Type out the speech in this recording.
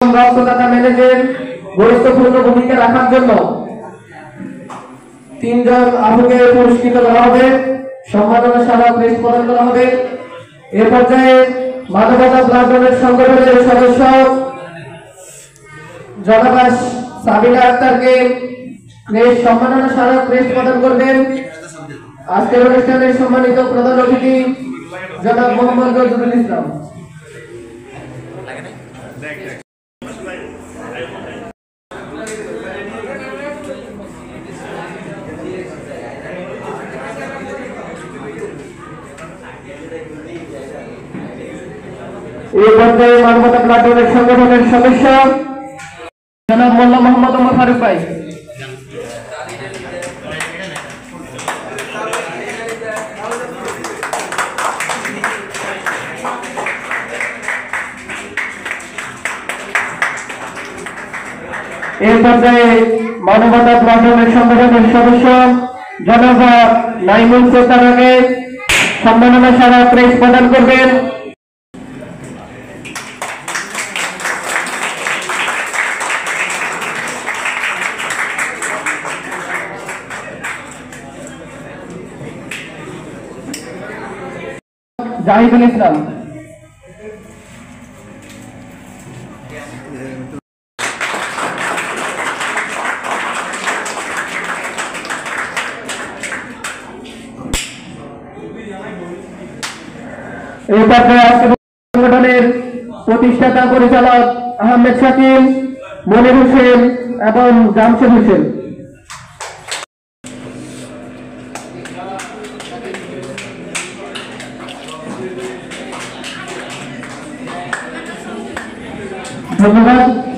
রক্তদাতা ম্যানেজের গুরুত্বপূর্ণ ভূমিকা রাখার জন্য 3 জন আপুকে পুরস্কৃত করা হবে, সম্মাননা স্মারক ক্রেস্ট প্রদান করা হবে। এ পর্যায়ে মানবতা ব্লাড ডোনেট সংগঠনের সদস্য জনাব সাবিনা আক্তারকে ক্রেস্ট সম্মাননা স্মারক ক্রেস্ট প্রদান করবেন। আজকের অনুষ্ঠানের সম্মানিত প্রধান অতিথি জনাব মোহাম্মদ নজরুল ইসলাম। এই পর্যায়ে মানবতা ব্লাড ডোনেট সংগঠনের সদস্য জনাব মোল্লা মোহাম্মদ ওমর ফারুক ভাই। এই পর্যায়ে মানবতা ব্লাড ডোনেট সংগঠনের সদস্য জনাব নাইমুল সুলতানকে সম্মাননা স্মারক ক্রেস্ট প্রদান করবেন। জাহিদুল ইসলাম। এই পর্যায়ে সংগঠনের প্রতিষ্ঠাতা পরিচালক আহমেদ শাকিল, মনির হোসেন এবং জামশেদ হোসেন। ধন্যবাদ।